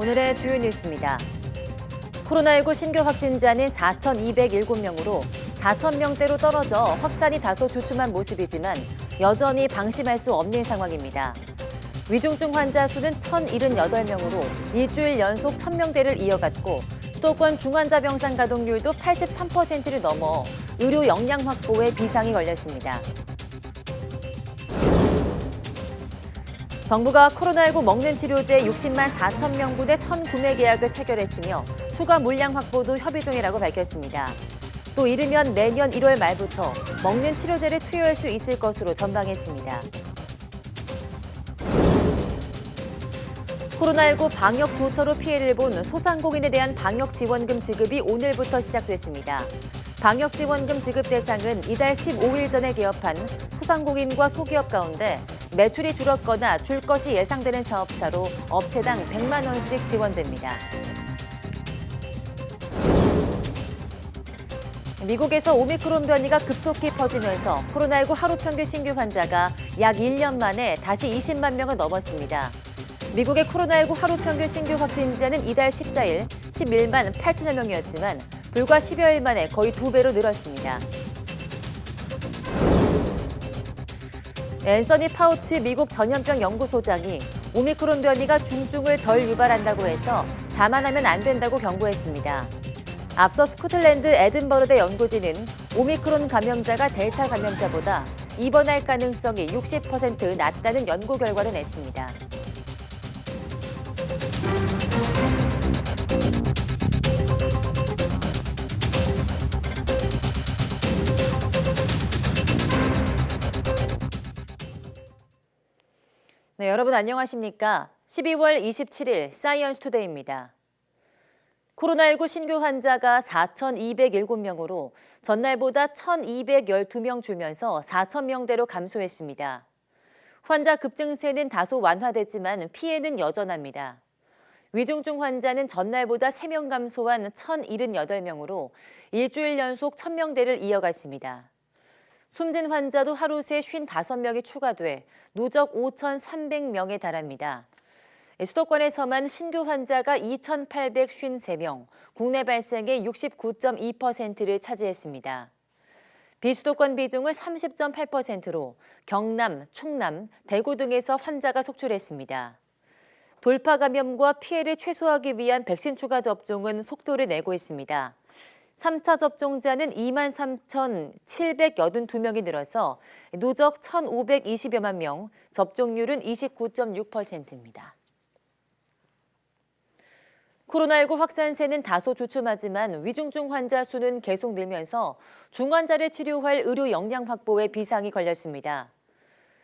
오늘의 주요 뉴스입니다. 코로나19 신규 확진자는 4,207명으로 4,000명대로 떨어져 확산이 다소 주춤한 모습이지만 여전히 방심할 수 없는 상황입니다. 위중증 환자 수는 1,078명으로 일주일 연속 1,000명대를 이어갔고 수도권 중환자 병상 가동률도 83%를 넘어 의료 역량 확보에 비상이 걸렸습니다. 정부가 코로나19 먹는 치료제 60만 4천 명분의 선구매 계약을 체결했으며 추가 물량 확보도 협의 중이라고 밝혔습니다. 또 이르면 내년 1월 말부터 먹는 치료제를 투여할 수 있을 것으로 전망했습니다. 코로나19 방역 조처로 피해를 본 소상공인에 대한 방역지원금 지급이 오늘부터 시작됐습니다. 방역지원금 지급 대상은 이달 15일 전에 개업한 소상공인과 소기업 가운데 매출이 줄었거나 줄 것이 예상되는 사업자로 업체당 100만 원씩 지원됩니다. 미국에서 오미크론 변이가 급속히 퍼지면서 코로나19 하루 평균 신규 환자가 약 1년 만에 다시 20만 명을 넘었습니다. 미국의 코로나19 하루 평균 신규 확진자는 이달 14일 11만 8천여 명이었지만 불과 10여일 만에 거의 2배로 늘었습니다. 앤서니 파우치 미국 전염병 연구소장이 오미크론 변이가 중증을 덜 유발한다고 해서 자만하면 안 된다고 경고했습니다. 앞서 스코틀랜드 에든버러대 연구진은 오미크론 감염자가 델타 감염자보다 입원할 가능성이 60% 낮다는 연구 결과를 냈습니다. 네, 여러분 안녕하십니까? 12월 27일 사이언스 투데이입니다. 코로나19 신규 환자가 4,207명으로 전날보다 1,212명 줄면서 4,000명대로 감소했습니다. 환자 급증세는 다소 완화됐지만 피해는 여전합니다. 위중증 환자는 전날보다 3명 감소한 1,078명으로 일주일 연속 1,000명대를 이어갔습니다. 숨진 환자도 하루 새 55명이 추가돼 누적 5,300명에 달합니다. 수도권에서만 신규 환자가 2,853명, 국내 발생의 69.2%를 차지했습니다. 비수도권 비중은 30.8%로 경남, 충남, 대구 등에서 환자가 속출했습니다. 돌파 감염과 피해를 최소화하기 위한 백신 추가 접종은 속도를 내고 있습니다. 3차 접종자는 23,782명이 늘어서 누적 1,520여만 명, 접종률은 29.6%입니다. 코로나19 확산세는 다소 주춤하지만 위중증 환자 수는 계속 늘면서 중환자를 치료할 의료 역량 확보에 비상이 걸렸습니다.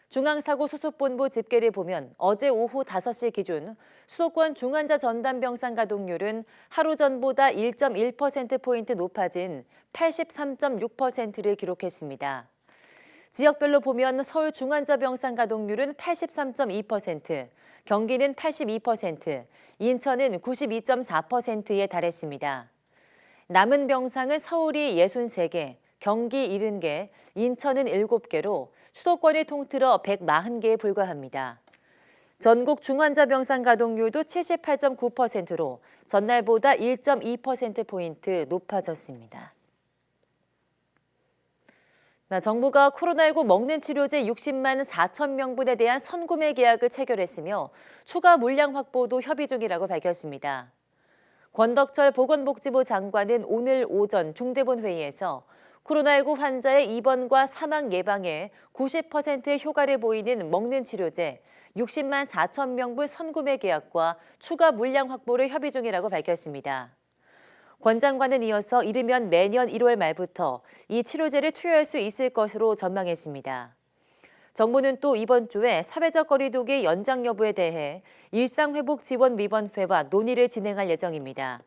중앙사고수습본부 집계를 보면 어제 오후 5시 기준 수도권 중환자 전담 병상 가동률은 하루 전보다 1.1%포인트 높아진 83.6%를 기록했습니다. 지역별로 보면 서울 중환자 병상 가동률은 83.2%, 경기는 82%, 인천은 92.4%에 달했습니다. 남은 병상은 서울이 63개, 경기 70개, 인천은 7개로 수도권을 통틀어 140개에 불과합니다. 전국 중환자 병상 가동률도 78.9%로 전날보다 1.2%포인트 높아졌습니다. 정부가 코로나19 먹는 치료제 60만 4천 명분에 대한 선구매 계약을 체결했으며 추가 물량 확보도 협의 중이라고 밝혔습니다. 권덕철 보건복지부 장관은 오늘 오전 중대본 회의에서 코로나19 환자의 입원과 사망 예방에 90%의 효과를 보이는 먹는 치료제 60만 4천 명분 선구매 계약과 추가 물량 확보를 협의 중이라고 밝혔습니다. 권 장관은 이어서 이르면 내년 1월 말부터 이 치료제를 투여할 수 있을 것으로 전망했습니다. 정부는 또 이번 주에 사회적 거리두기 연장 여부에 대해 일상회복지원위원회와 논의를 진행할 예정입니다.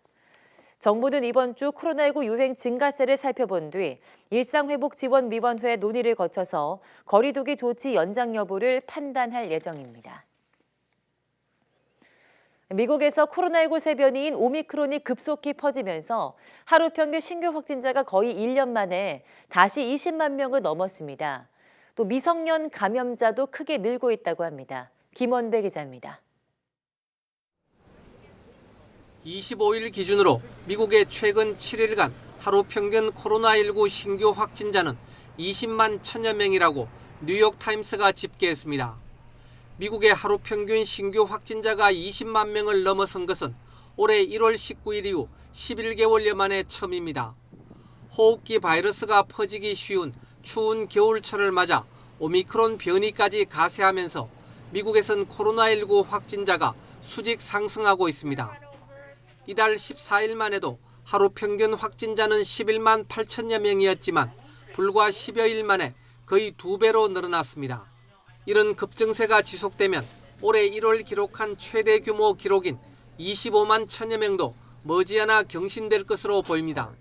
정부는 이번 주 코로나19 유행 증가세를 살펴본 뒤 일상회복지원위원회 논의를 거쳐서 거리두기 조치 연장 여부를 판단할 예정입니다. 미국에서 코로나19 새 변이인 오미크론이 급속히 퍼지면서 하루 평균 신규 확진자가 거의 1년 만에 다시 20만 명을 넘었습니다. 또 미성년 감염자도 크게 늘고 있다고 합니다. 김원배 기자입니다. 25일 기준으로 미국의 최근 7일간 하루 평균 코로나19 신규 확진자는 20만 1000여 명이라고 뉴욕타임스가 집계했습니다. 미국의 하루 평균 신규 확진자가 20만 명을 넘어선 것은 올해 1월 19일 이후 11개월여 만에 처음입니다. 호흡기 바이러스가 퍼지기 쉬운 추운 겨울철을 맞아 오미크론 변이까지 가세하면서 미국에선 코로나19 확진자가 수직 상승하고 있습니다. 이달 14일만 해도 하루 평균 확진자는 11만 8천여 명이었지만 불과 10여일 만에 거의 2배로 늘어났습니다. 이런 급증세가 지속되면 올해 1월 기록한 최대 규모 기록인 25만 1000여 명도 머지않아 경신될 것으로 보입니다.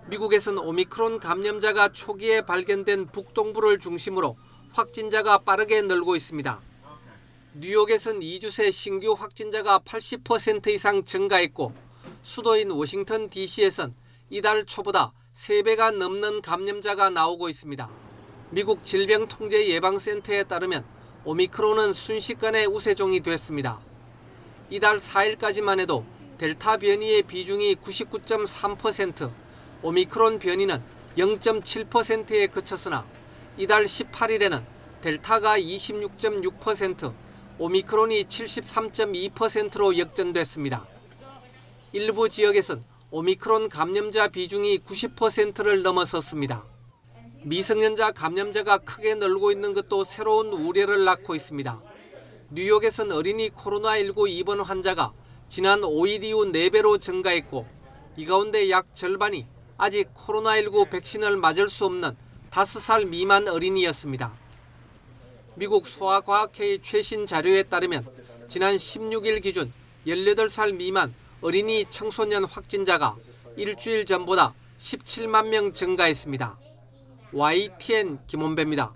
미국에서는 오미크론 감염자가 초기에 발견된 북동부를 중심으로 확진자가 빠르게 늘고 있습니다. 뉴욕에서는 2주 새 신규 확진자가 80% 이상 증가했고 수도인 워싱턴 DC에선 이달 초보다 3배가 넘는 감염자가 나오고 있습니다. 미국 질병통제예방센터에 따르면 오미크론은 순식간에 우세종이 됐습니다. 이달 4일까지만 해도 델타 변이의 비중이 99.3%, 오미크론 변이는 0.7%에 그쳤으나 이달 18일에는 델타가 26.6%, 오미크론이 73.2%로 역전됐습니다. 일부 지역에선 오미크론 감염자 비중이 90%를 넘어섰습니다. 미성년자 감염자가 크게 늘고 있는 것도 새로운 우려를 낳고 있습니다. 뉴욕에선 어린이 코로나19 입원 환자가 지난 5일 이후 4배로 증가했고 이 가운데 약 절반이 아직 코로나19 백신을 맞을 수 없는 5살 미만 어린이였습니다. 미국 소아과학회의 최신 자료에 따르면 지난 16일 기준 18살 미만 어린이 청소년 확진자가 일주일 전보다 17만 명 증가했습니다. YTN 김원배입니다.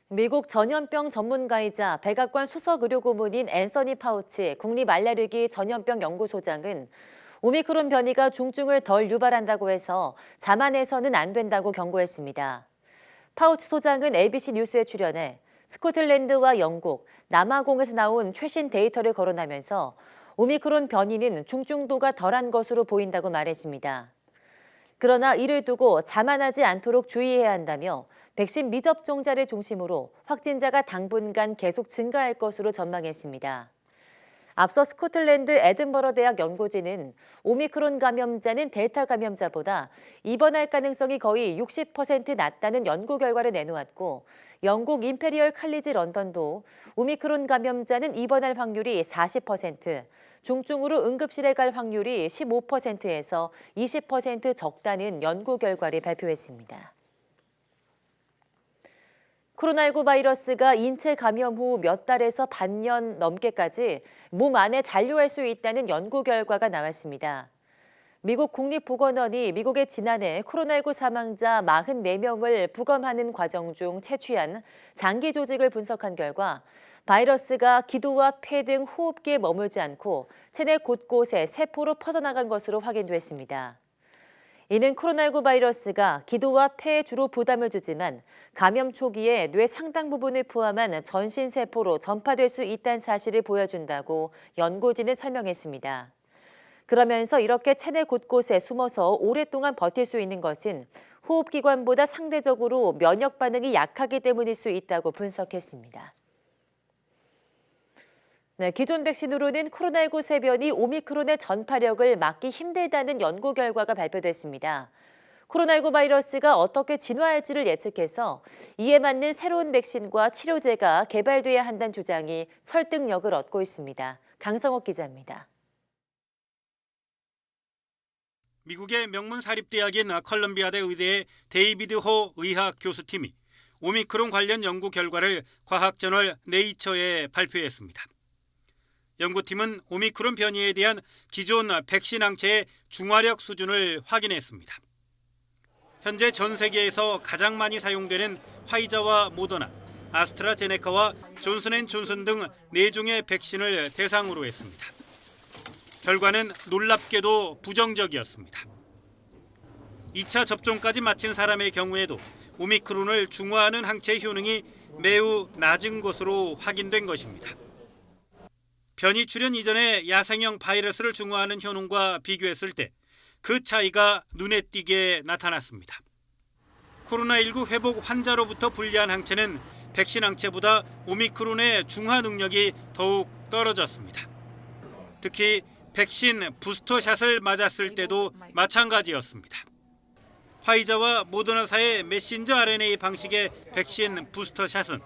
미국 전염병 전문가이자 백악관 수석 의료고문인 앤서니 파우치 국립알레르기 전염병 연구소장은 오미크론 변이가 중증을 덜 유발한다고 해서 자만해서는 안 된다고 경고했습니다. 파우치 소장은 ABC 뉴스에 출연해 스코틀랜드와 영국, 남아공에서 나온 최신 데이터를 거론하면서 오미크론 변이는 중증도가 덜한 것으로 보인다고 말했습니다. 그러나 이를 두고 자만하지 않도록 주의해야 한다며 백신 미접종자를 중심으로 확진자가 당분간 계속 증가할 것으로 전망했습니다. 앞서 스코틀랜드 에든버러 대학 연구진은 오미크론 감염자는 델타 감염자보다 입원할 가능성이 거의 60% 낮다는 연구 결과를 내놓았고 영국 임페리얼 칼리지 런던도 오미크론 감염자는 입원할 확률이 40%, 중증으로 응급실에 갈 확률이 15%에서 20% 적다는 연구 결과를 발표했습니다. 코로나19 바이러스가 인체 감염 후 몇 달에서 반년 넘게까지 몸 안에 잔류할 수 있다는 연구 결과가 나왔습니다. 미국 국립보건원이 미국의 지난해 코로나19 사망자 44명을 부검하는 과정 중 채취한 장기 조직을 분석한 결과 바이러스가 기도와 폐 등 호흡기에 머물지 않고 체내 곳곳에 세포로 퍼져나간 것으로 확인됐습니다. 이는 코로나19 바이러스가 기도와 폐에 주로 부담을 주지만 감염 초기에 뇌 상당 부분을 포함한 전신세포로 전파될 수 있다는 사실을 보여준다고 연구진은 설명했습니다. 그러면서 이렇게 체내 곳곳에 숨어서 오랫동안 버틸 수 있는 것은 호흡기관보다 상대적으로 면역 반응이 약하기 때문일 수 있다고 분석했습니다. 네, 기존 백신으로는 코로나19 세변이 오미크론의 전파력을 막기 힘들다는 연구 결과가 발표됐습니다. 코로나19 바이러스가 어떻게 진화할지를 예측해서 이에 맞는 새로운 백신과 치료제가 개발돼야 한다는 주장이 설득력을 얻고 있습니다. 강성옥 기자입니다. 미국의 명문 사립대학인 컬럼비아대 의대의 데이비드 호 의학 교수팀이 오미크론 관련 연구 결과를 과학저널 네이처에 발표했습니다. 연구팀은 오미크론 변이에 대한 기존 백신 항체의 중화력 수준을 확인했습니다. 현재 전 세계에서 가장 많이 사용되는 화이자와 모더나, 아스트라제네카와 존슨앤존슨 등 4종의 백신을 대상으로 했습니다. 결과는 놀랍게도 부정적이었습니다. 2차 접종까지 마친 사람의 경우에도 오미크론을 중화하는 항체 효능이 매우 낮은 것으로 확인된 것입니다. 변이 출현 이전의 야생형 바이러스를 중화하는 효능과 비교했을 때 그 차이가 눈에 띄게 나타났습니다. 코로나19 회복 환자로부터 분리한 항체는 백신 항체보다 오미크론의 중화 능력이 더욱 떨어졌습니다. 특히 백신 부스터샷을 맞았을 때도 마찬가지였습니다. 화이자와 모더나사의 메신저 RNA 방식의 백신 부스터샷은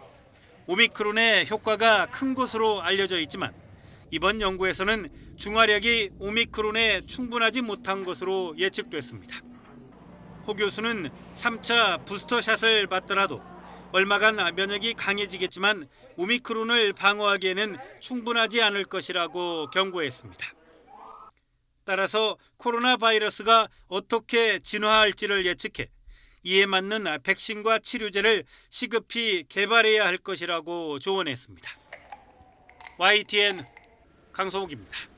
오미크론의 효과가 큰 것으로 알려져 있지만 이번 연구에서는 중화력이 오미크론에 충분하지 못한 것으로 예측됐습니다. 호 교수는 3차 부스터샷을 맞더라도 얼마간 면역이 강해지겠지만 오미크론을 방어하기에는 충분하지 않을 것이라고 경고했습니다. 따라서 코로나 바이러스가 어떻게 진화할지를 예측해 이에 맞는 백신과 치료제를 시급히 개발해야 할 것이라고 조언했습니다. YTN 강소옥입니다.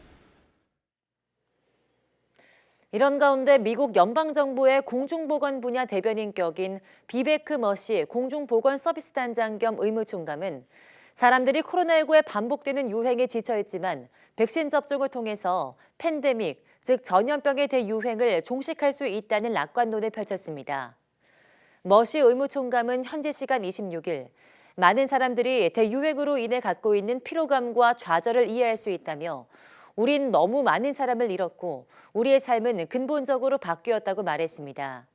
이런 가운데 미국 연방정부의 공중보건 분야 대변인격인 비베크 머시 공중보건서비스단장 겸 의무총감은 사람들이 코로나19에 반복되는 유행에 지쳐있지만 백신 접종을 통해서 팬데믹, 즉 전염병의 대유행을 종식할 수 있다는 낙관론을 펼쳤습니다. 머시 의무총감은 현지 시간 26일 많은 사람들이 대유행으로 인해 갖고 있는 피로감과 좌절을 이해할 수 있다며 우린 너무 많은 사람을 잃었고 우리의 삶은 근본적으로 바뀌었다고 말했습니다.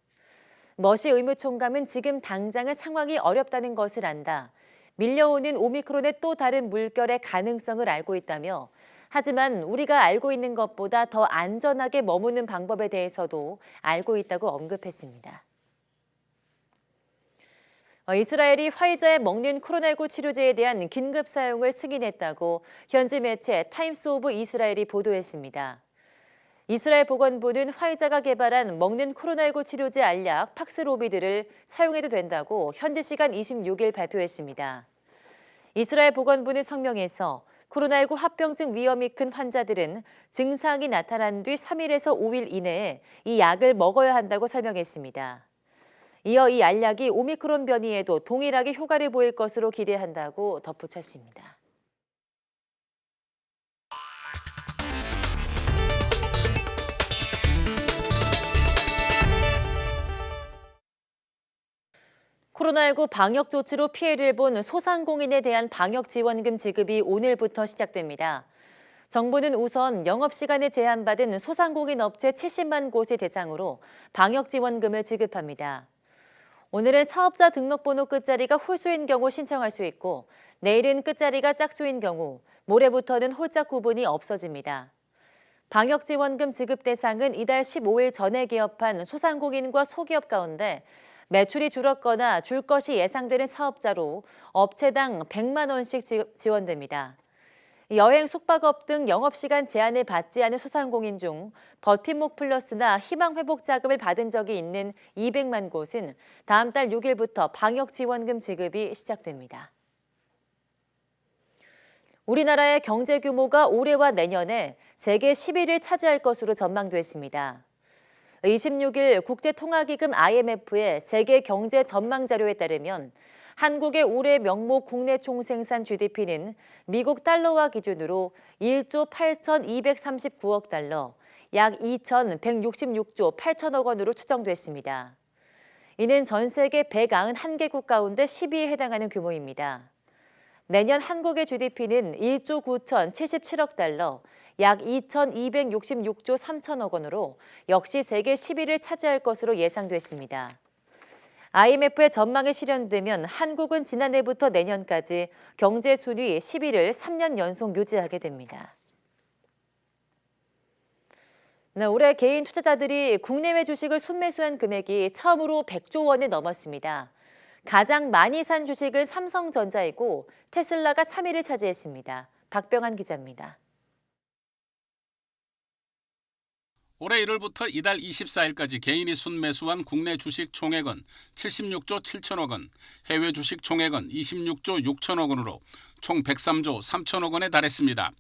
머시 의무총감은 지금 당장은 상황이 어렵다는 것을 안다. 밀려오는 오미크론의 또 다른 물결의 가능성을 알고 있다며 하지만 우리가 알고 있는 것보다 더 안전하게 머무는 방법에 대해서도 알고 있다고 언급했습니다. 이스라엘이 화이자에 먹는 코로나19 치료제에 대한 긴급 사용을 승인했다고 현지 매체 타임스 오브 이스라엘이 보도했습니다. 이스라엘 보건부는 화이자가 개발한 먹는 코로나19 치료제 알약 팍스로비드를 사용해도 된다고 현지 시간 26일 발표했습니다. 이스라엘 보건부는 성명에서 코로나19 합병증 위험이 큰 환자들은 증상이 나타난 뒤 3일에서 5일 이내에 이 약을 먹어야 한다고 설명했습니다. 이어 이 알약이 오미크론 변이에도 동일하게 효과를 보일 것으로 기대한다고 덧붙였습니다. 코로나19 방역 조치로 피해를 본 소상공인에 대한 방역 지원금 지급이 오늘부터 시작됩니다. 정부는 우선 영업시간에 제한받은 소상공인 업체 70만 곳을 대상으로 방역 지원금을 지급합니다. 오늘은 사업자 등록번호 끝자리가 홀수인 경우 신청할 수 있고 내일은 끝자리가 짝수인 경우 모레부터는 홀짝 구분이 없어집니다. 방역지원금 지급 대상은 이달 15일 전에 개업한 소상공인과 소기업 가운데 매출이 줄었거나 줄 것이 예상되는 사업자로 업체당 100만 원씩 지원됩니다. 여행, 숙박업 등 영업시간 제한을 받지 않은 소상공인 중 버팀목 플러스나 희망회복 자금을 받은 적이 있는 200만 곳은 다음 달 6일부터 방역지원금 지급이 시작됩니다. 우리나라의 경제 규모가 올해와 내년에 세계 10위를 차지할 것으로 전망됐습니다. 26일 국제통화기금 IMF의 세계 경제 전망 자료에 따르면 한국의 올해 명목 국내 총생산 GDP는 미국 달러화 기준으로 1조 8,239억 달러, 약 2,166조 8천억 원으로 추정됐습니다. 이는 전 세계 191개국 가운데 10위에 해당하는 규모입니다. 내년 한국의 GDP는 1조 9,077억 달러, 약 2,266조 3천억 원으로 역시 세계 10위를 차지할 것으로 예상됐습니다. IMF의 전망이 실현되면 한국은 지난해부터 내년까지 경제 순위 10위를 3년 연속 유지하게 됩니다. 올해 개인 투자자들이 국내외 주식을 순매수한 금액이 처음으로 100조 원을 넘었습니다. 가장 많이 산 주식은 삼성전자이고 테슬라가 3위를 차지했습니다. 박병한 기자입니다. 올해 1월부터 이달 24일까지 개인이 순매수한 국내 주식 총액은 76조 7천억 원, 해외 주식 총액은 26조 6천억 원으로 총 103조 3천억 원에 달했습니다.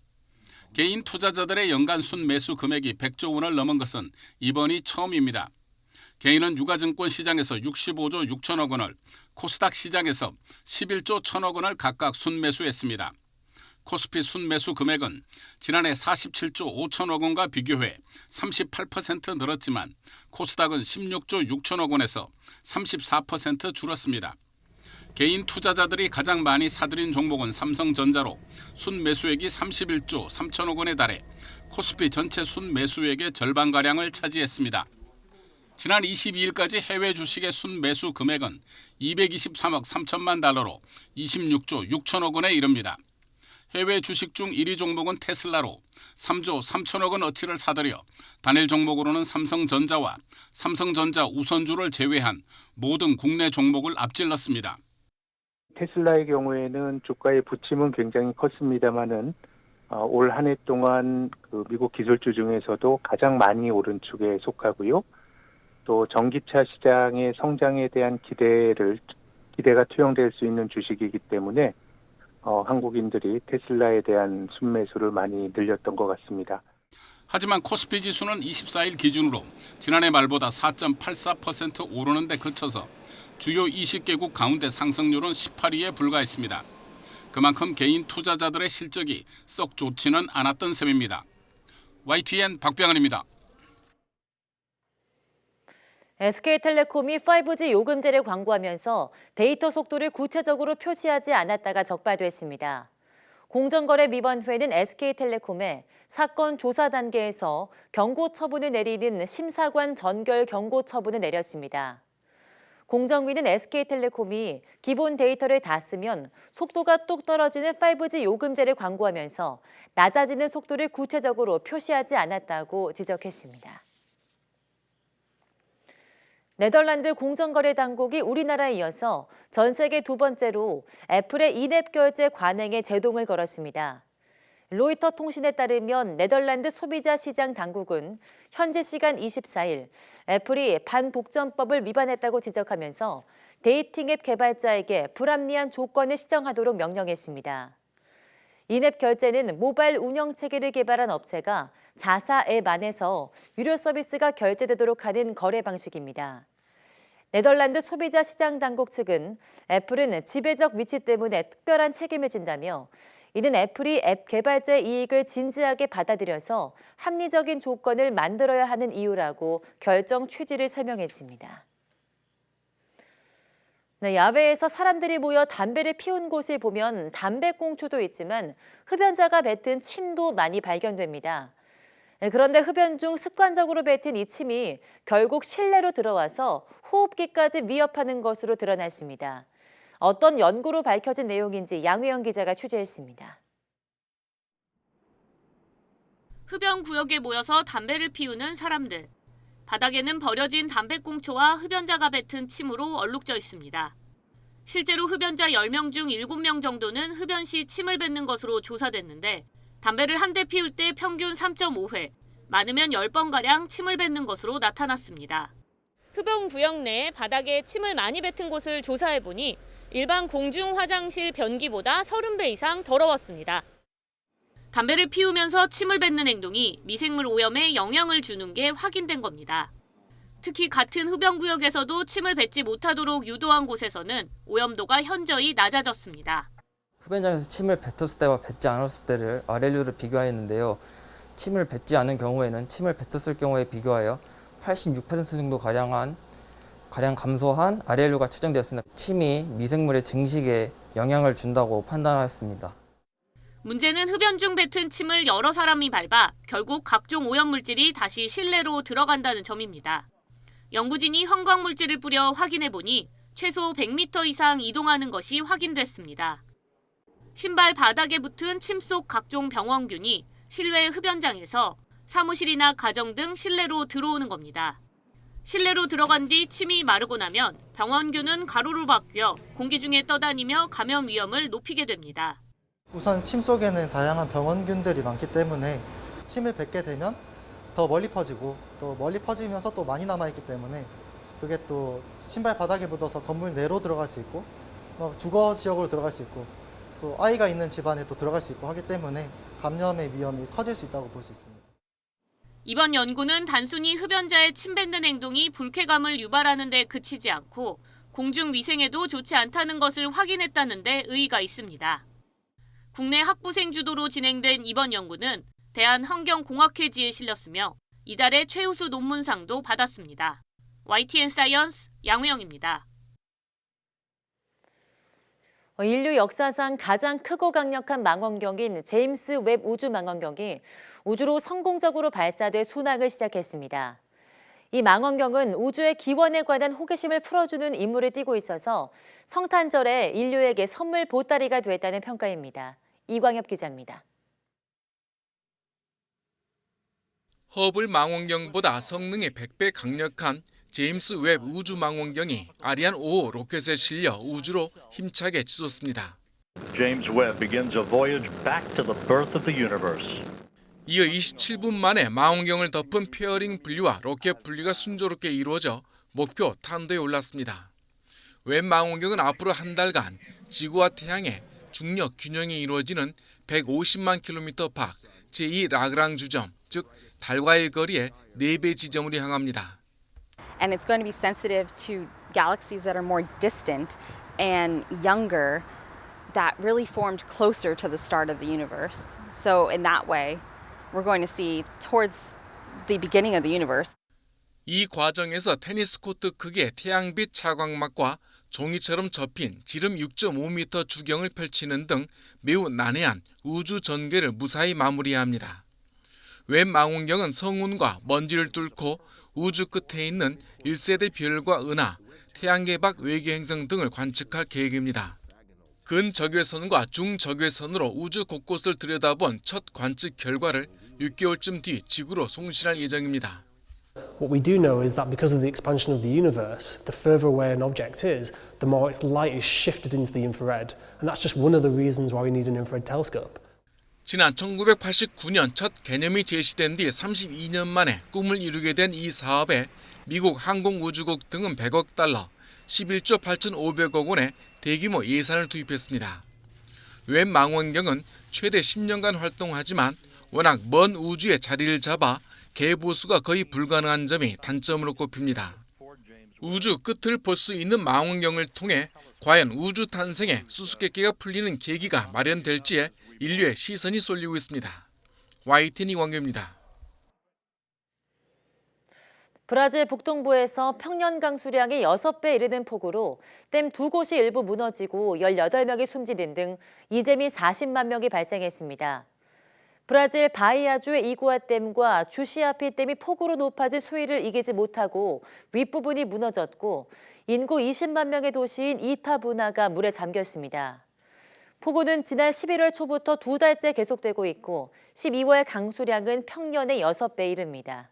개인 투자자들의 연간 순매수 금액이 100조 원을 넘은 것은 이번이 처음입니다. 개인은 유가증권 시장에서 65조 6천억 원을, 코스닥 시장에서 11조 1천억 원을 각각 순매수했습니다. 코스피 순매수 금액은 지난해 47조 5천억 원과 비교해 38% 늘었지만 코스닥은 16조 6천억 원에서 34% 줄었습니다. 개인 투자자들이 가장 많이 사들인 종목은 삼성전자로 순매수액이 31조 3천억 원에 달해 코스피 전체 순매수액의 절반가량을 차지했습니다. 지난 22일까지 해외 주식의 순매수 금액은 223억 3천만 달러로 26조 6천억 원에 이릅니다. 해외 주식 중 1위 종목은 테슬라로 3조 3천억 원 어치를 사들여 단일 종목으로는 삼성전자와 삼성전자 우선주를 제외한 모든 국내 종목을 앞질렀습니다. 테슬라의 경우에는 주가의 부침은 굉장히 컸습니다만은 올 한 해 동안 그 미국 기술주 중에서도 가장 많이 오른 축에 속하고요. 또 전기차 시장의 성장에 대한 기대가 투영될 수 있는 주식이기 때문에 한국인들이 테슬라에 대한 순매수를 많이 늘렸던 것 같습니다. 하지만 코스피 지수는 24일 기준으로 지난해 말보다 4.84% 오르는 데 그쳐서 주요 20개국 가운데 상승률은 18위에 불과했습니다. 그만큼 개인 투자자들의 실적이 썩 좋지는 않았던 셈입니다. YTN 박병헌입니다. SK텔레콤이 5G 요금제를 광고하면서 데이터 속도를 구체적으로 표시하지 않았다가 적발됐습니다. 공정거래위원회는 SK텔레콤에 사건 조사 단계에서 경고 처분을 내리는 심사관 전결 경고 처분을 내렸습니다. 공정위는 SK텔레콤이 기본 데이터를 다 쓰면 속도가 뚝 떨어지는 5G 요금제를 광고하면서 낮아지는 속도를 구체적으로 표시하지 않았다고 지적했습니다. 네덜란드 공정거래 당국이 우리나라에 이어서 전 세계 두 번째로 애플의 인앱 결제 관행에 제동을 걸었습니다. 로이터 통신에 따르면 네덜란드 소비자 시장 당국은 현지 시간 24일 애플이 반독점법을 위반했다고 지적하면서 데이팅 앱 개발자에게 불합리한 조건을 시정하도록 명령했습니다. 인앱 결제는 모바일 운영 체계를 개발한 업체가 자사 앱 안에서 유료 서비스가 결제되도록 하는 거래 방식입니다. 네덜란드 소비자 시장 당국 측은 애플은 지배적 위치 때문에 특별한 책임을 진다며 이는 애플이 앱 개발자의 이익을 진지하게 받아들여서 합리적인 조건을 만들어야 하는 이유라고 결정 취지를 설명했습니다. 네, 야외에서 사람들이 모여 담배를 피운 곳을 보면 담배꽁초도 있지만 흡연자가 뱉은 침도 많이 발견됩니다. 그런데 흡연 중 습관적으로 뱉은 이 침이 결국 실내로 들어와서 호흡기까지 위협하는 것으로 드러났습니다. 어떤 연구로 밝혀진 내용인지 양우영 기자가 취재했습니다. 흡연 구역에 모여서 담배를 피우는 사람들. 바닥에는 버려진 담배꽁초와 흡연자가 뱉은 침으로 얼룩져 있습니다. 실제로 흡연자 10명 중 7명 정도는 흡연 시 침을 뱉는 것으로 조사됐는데 담배를 한 대 피울 때 평균 3.5회, 많으면 10번가량 침을 뱉는 것으로 나타났습니다. 흡연 구역 내 바닥에 침을 많이 뱉은 곳을 조사해보니 일반 공중 화장실 변기보다 30배 이상 더러웠습니다. 담배를 피우면서 침을 뱉는 행동이 미생물 오염에 영향을 주는 게 확인된 겁니다. 특히 같은 흡연 구역에서도 침을 뱉지 못하도록 유도한 곳에서는 오염도가 현저히 낮아졌습니다. 흡연장에서 침을 뱉었을 때와 뱉지 않았을 때를 RLU를 비교하였는데요. 침을 뱉지 않은 경우에는 침을 뱉었을 경우에 비교하여 86% 정도 가량 감소한 RLU가 측정되었습니다. 침이 미생물의 증식에 영향을 준다고 판단하였습니다. 문제는 흡연 중 뱉은 침을 여러 사람이 밟아 결국 각종 오염물질이 다시 실내로 들어간다는 점입니다. 연구진이 형광물질을 뿌려 확인해보니 최소 100m 이상 이동하는 것이 확인됐습니다. 신발 바닥에 붙은 침 속 각종 병원균이 실외 흡연장에서 사무실이나 가정 등 실내로 들어오는 겁니다. 실내로 들어간 뒤 침이 마르고 나면 병원균은 가루로 바뀌어 공기 중에 떠다니며 감염 위험을 높이게 됩니다. 우선 침 속에는 다양한 병원균들이 많기 때문에 침을 뱉게 되면 더 멀리 퍼지고 또 멀리 퍼지면서 또 많이 남아있기 때문에 그게 또 신발 바닥에 묻어서 건물 내로 들어갈 수 있고 주거 지역으로 들어갈 수 있고 또 아이가 있는 집안에 또 들어갈 수 있고 하기 때문에 감염의 위험이 커질 수 있다고 볼 수 있습니다. 이번 연구는 단순히 흡연자의 침 뱉는 행동이 불쾌감을 유발하는 데 그치지 않고 공중 위생에도 좋지 않다는 것을 확인했다는 데 의의가 있습니다. 국내 학부생 주도로 진행된 이번 연구는 대한환경공학회지에 실렸으며 이달의 최우수 논문상도 받았습니다. YTN 사이언스 양우영입니다. 인류 역사상 가장 크고 강력한 망원경인 제임스 웹 우주 망원경이 우주로 성공적으로 발사돼 순항을 시작했습니다. 이 망원경은 우주의 기원에 관한 호기심을 풀어주는 임무를 띠고 있어서 성탄절에 인류에게 선물 보따리가 됐다는 평가입니다. 이광엽 기자입니다. 허블 망원경보다 성능이 100배 강력한 제임스 웹 우주 망원경이 아리안 5호 로켓에 실려 우주로 힘차게 치솟습니다. James Webb begins a voyage back to the birth of the universe. 이어 27분 만에 망원경을 덮은 페어링 분리와 로켓 분리가 순조롭게 이루어져 목표 탄도에 올랐습니다. 웹 망원경은 앞으로 한 달간 지구와 태양의 중력 균형이 이루어지는 150만 킬로미터 밖 제2 라그랑 주점, 즉 달과의 거리에 4배 지점으로 향합니다. And it's going to be sensitive to galaxies that are more distant and younger that really formed closer to the start of the universe. So in that way, we're going to see towards the beginning of the universe. 이 과정에서 테니스 코트 크기의 태양빛 차광막과 종이처럼 접힌 지름 6.5m 주경을 펼치는 등 매우 난해한 우주 전개를 무사히 마무리해야 합니다. 웹 망원경은 성운과 먼지를 뚫고 우주 끝에 있는 1세대 별과 은하, 태양계 밖 외계 행성 등을 관측할 계획입니다. 근적외선과 중적외선으로 우주 곳곳을 들여다본 첫 관측 결과를 6개월쯤 뒤 지구로 송신할 예정입니다. What we do know is that because of the expansion of the universe, the further away an object is, the more its light is shifted into the infrared. And that's just one of the reasons why we need an infrared telescope. 지난 1989년 첫 개념이 제시된 뒤 32년 만에 꿈을 이루게 된 이 사업에 미국 항공우주국 등은 100억 달러, 11조 8,500억 원의 대규모 예산을 투입했습니다. 웹 망원경은 최대 10년간 활동하지만 워낙 먼 우주에 자리를 잡아 개보수가 거의 불가능한 점이 단점으로 꼽힙니다. 우주 끝을 볼 수 있는 망원경을 통해 과연 우주 탄생에 수수께끼가 풀리는 계기가 마련될지에 인류의 시선이 쏠리고 있습니다. YTN 이광규입니다. 브라질 북동부에서 평년 강수량이 6배 이르는 폭우로 댐 2곳이 일부 무너지고 18명이 숨지는 등 이재 및 40만 명이 발생했습니다. 브라질 바이아주의 이구아 댐과 주시아피 댐이 폭우로 높아진 수위를 이기지 못하고 윗부분이 무너졌고 인구 20만 명의 도시인 이타부나가 물에 잠겼습니다. 폭우는 지난 11월 초부터 2달째 계속되고 있고 12월 강수량은 평년의 6배 이릅니다.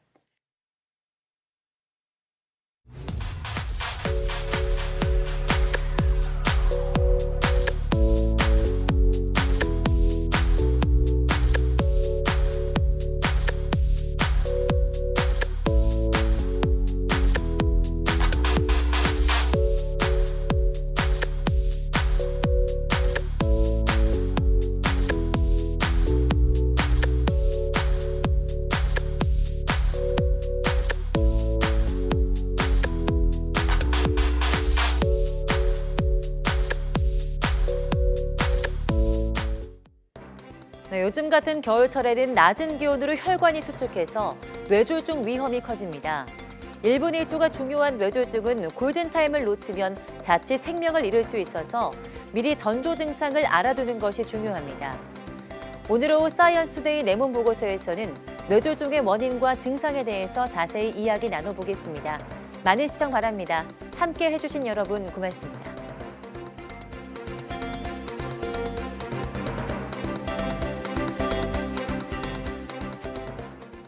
요즘 같은 겨울철에는 낮은 기온으로 혈관이 수축해서 뇌졸중 위험이 커집니다. 1분 1초가 중요한 뇌졸중은 골든타임을 놓치면 자칫 생명을 잃을 수 있어서 미리 전조 증상을 알아두는 것이 중요합니다. 오늘 오후 사이언스 투데이 내문 보고서에서는 뇌졸중의 원인과 증상에 대해서 자세히 이야기 나눠보겠습니다. 많은 시청 바랍니다. 함께 해주신 여러분 고맙습니다.